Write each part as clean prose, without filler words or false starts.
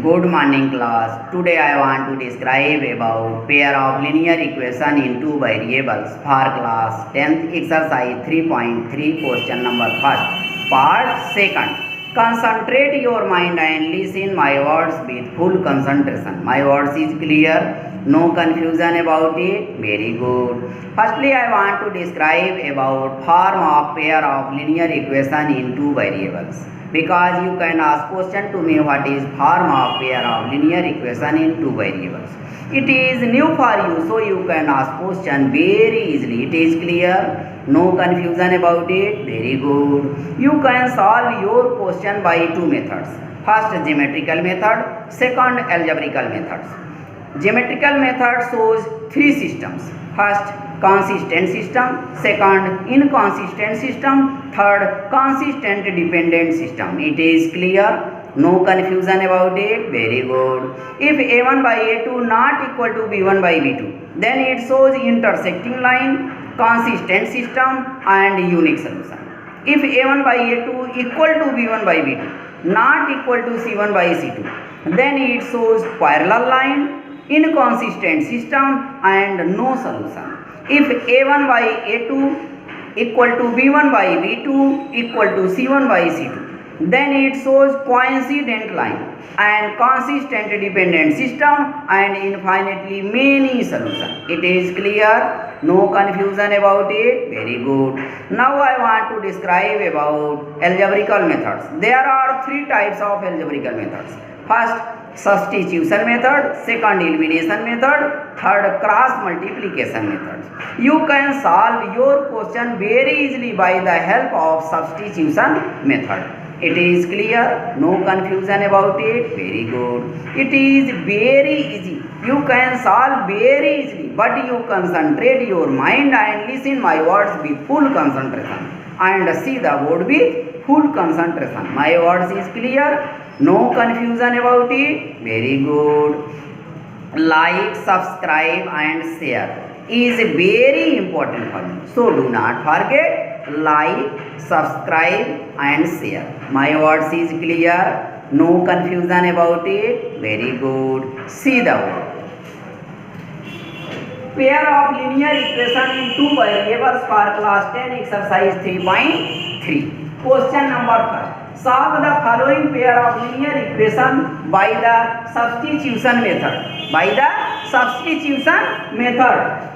Good morning class. Today I want to describe about pair of linear equation in two variables for class 10th exercise 3.3 question number first. Part second. Concentrate your mind and listen my words with full concentration. My words is clear. No confusion about it. Very good. Firstly I want to describe about form of pair of linear equation in two variables. Because you can ask question to me what is form of pair of linear equation in two variables. It is new for you, so you can ask question very easily. It is clear, no confusion about it. Very good. You can solve your question by two methods. First geometrical method, second algebraical methods. Geometrical method shows three systems. First consistent system, second inconsistent system, third consistent dependent system. It is clear, no confusion about it. Very good. If a1 by a2 not equal to b1 by b2, then it shows intersecting line, consistent system and unique solution. If a1 by a2 equal to b1 by b2 not equal to c1 by c2, then it shows parallel line, inconsistent system and no solution. If a1 by a2 equal to b1 by b2 equal to c1 by c2, then it shows coincident line and consistent dependent system and infinitely many solutions. It is clear, no confusion about it. Very good. Now I want to describe about algebraical methods. There are three types of algebraical methods. First substitution method, second elimination method, third cross multiplication method. You can solve your question very easily by the help of substitution method. It is clear, no confusion about it. Very good. It is very easy. You can solve very easily, but you concentrate your mind and listen my words with full concentration and see the board with full concentration. My words is clear, no confusion about it. Very good. Like, subscribe and share is very important for me. So do not forget, like, subscribe and share. My words is clear, no confusion about it. Very good. See the word. Pair of linear equation in two variables for class 10 exercise 3.3. Question number 1. Solve the following pair of linear equation by the substitution method. By the substitution method.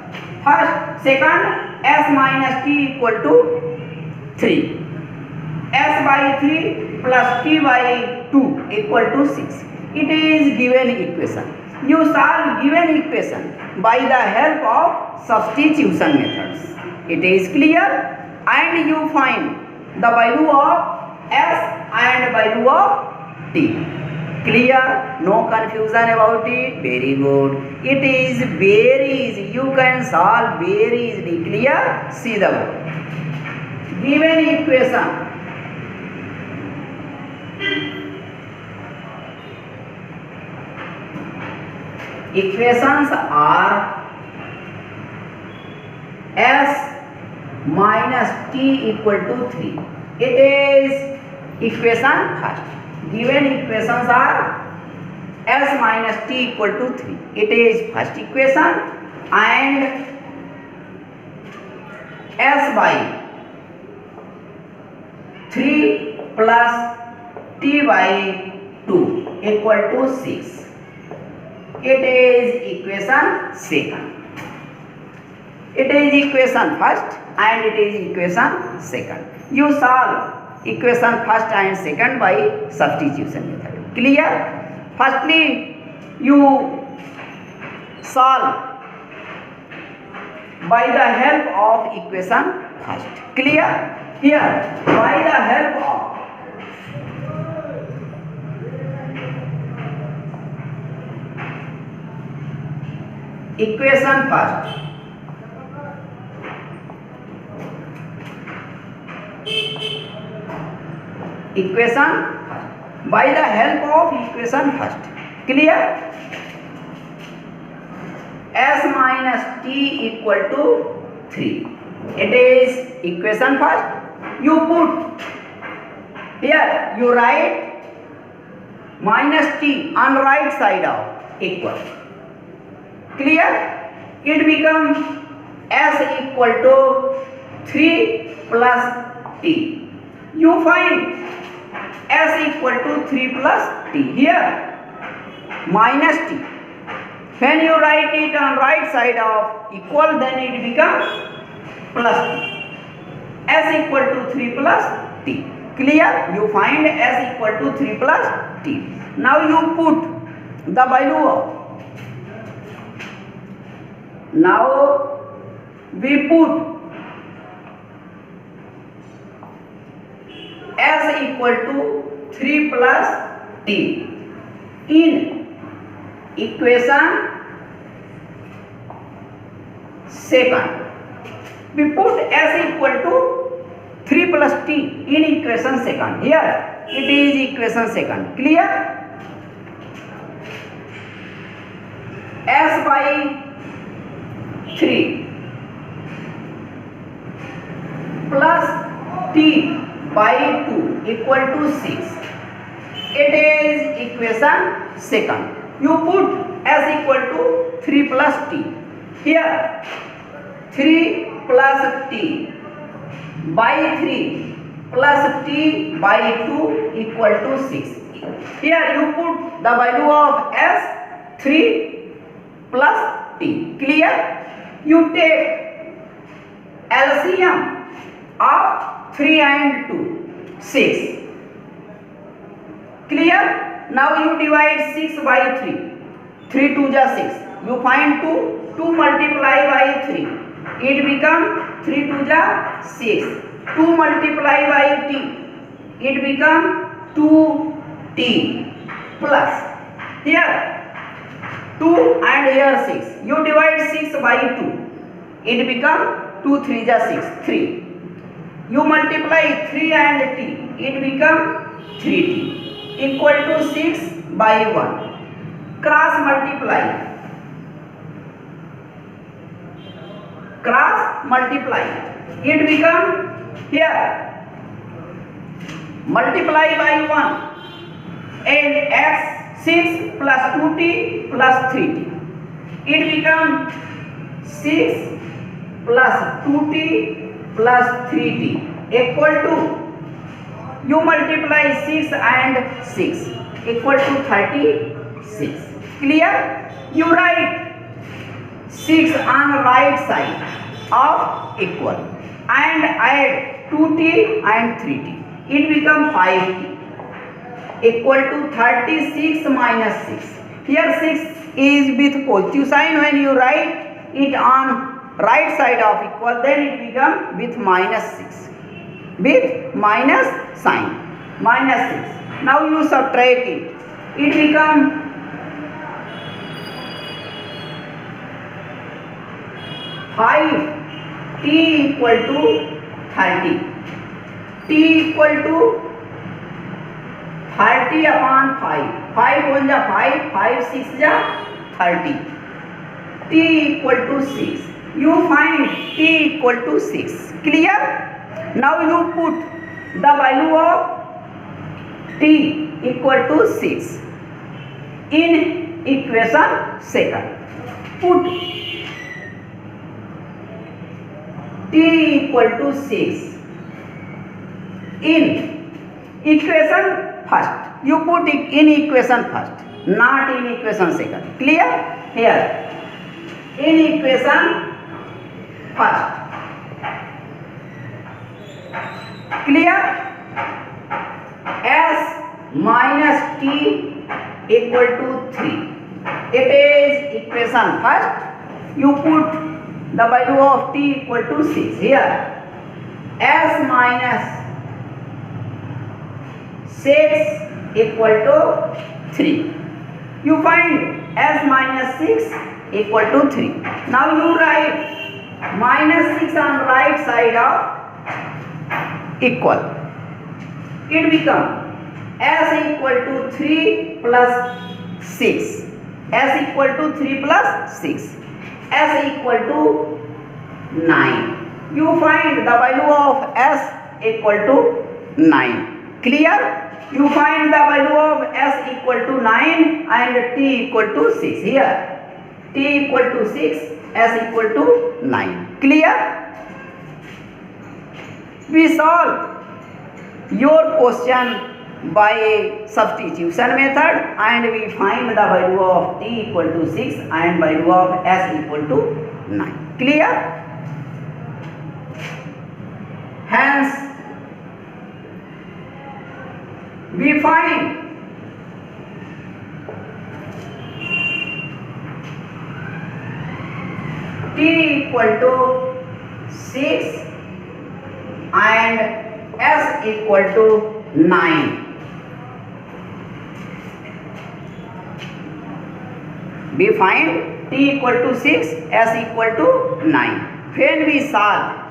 First, second, s minus t equal to 3. S by 3 plus t by 2 equal to 6. It is given equation. You solve given equation by the help of substitution methods. It is clear, and you find the value of s and value of t. Clear, no confusion about it. Very good. It is very easy. You can solve very easily. Clear? See the word. Given equation. Equations are s minus t equal to 3. It is equation first. Given equations are s minus t equal to 3. It is first equation, and s by 3 plus t by 2 equal to 6. It is equation second. It is equation first and it is equation second. You solve equation first and second by substitution method. Clear? Firstly, you solve by the help of equation first. Clear? Here, by the help of equation first. Equation by the help of equation first. Clear? S minus t equal to 3. It is equation first. You put here, you write minus t on right side of equal. Clear? It becomes s equal to 3 plus t. You find s equal to 3 plus t. Here minus t. When you write it on right side of equal, then it becomes plus t. S equal to 3 plus t. Clear? You find s equal to 3 plus t. Now you put the value of. Now we put s equal to 3 plus t in equation second. We put s equal to 3 plus t in equation second. Here it is equation second. Clear? S by 3 plus t by 2 equal to 6. It is equation second. You put s equal to 3 plus t. Here 3 plus t by 3 plus t by 2 equal to 6. Here you put the value of s 3 plus t. Clear? You take LCM of 3 and 2, 6. Clear? Now you divide 6 by 3. 3 2 ja 6. You find 2. 2 multiply by 3. It becomes 3 2 ja 6. 2 multiply by t. It becomes 2t plus. Here 2 and here 6. You divide 6 by 2. It becomes 2 3 ja 6. 3. You multiply 3 and t. It becomes 3t equal to 6 by 1. Cross multiply. Cross multiply. It becomes here multiply by 1 and x 6 plus 2t plus 3t. It becomes 6 plus 2t plus 3t equal to, you multiply 6 and 6 equal to 36. Clear? You write 6 on right side of equal and add 2t and 3t. It becomes 5t equal to 36 minus 6. Here 6 is with positive sign. When you write it on right side of equal, then it becomes with minus 6. With minus sign. Minus 6. Now you subtract it. It becomes 5t equal to 30. T equal to 30 upon 5. 5 1 ja 5. 5 6 ja 30. T equal to 6. You find t equal to 6. Clear? Now you put the value of t equal to 6 in equation second. Put t equal to 6 in equation first. You put it in equation first, not in equation second. Clear? Here in equation first. Clear? S minus t equal to 3. It is equation first. You put the value of t equal to 6. Here s minus 6 equal to 3. You find s minus 6 equal to 3. Now you write minus 6 on right side of equal. It becomes s equal to 3 plus 6. S equal to 3 plus 6. S equal to 9. You find the value of s equal to 9. Clear? You find the value of s equal to 9 and t equal to 6. Here t equal to 6, s equal to 9. Clear? We solve your question by substitution method and we find the value of t equal to 6 and value of s equal to 9. Clear? Hence we find t equal to 6 and s equal to 9. We find t equal to 6, s equal to 9. When we solve,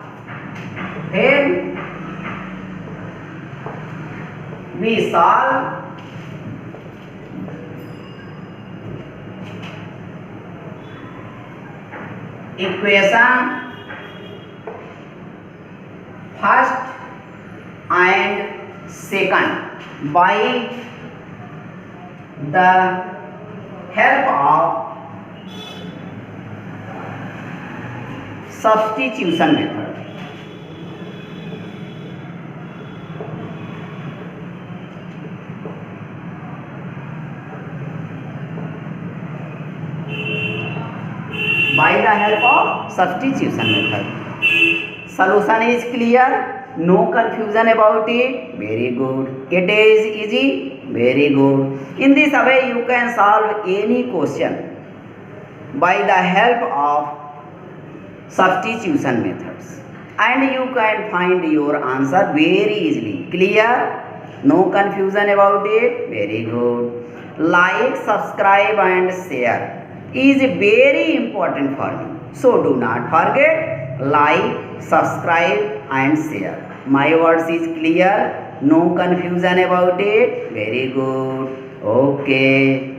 equation first and second by the help of substitution method. By the help of substitution method. Solution is clear, no confusion about it. Very good. It is easy. Very good. In this way you can solve any question by the help of substitution methods and you can find your answer very easily. Clear? No confusion about it. Very good. Like, subscribe and share is very important for me. So do not forget, like, subscribe and share. My words is clear. No confusion about it. Very good. Okay.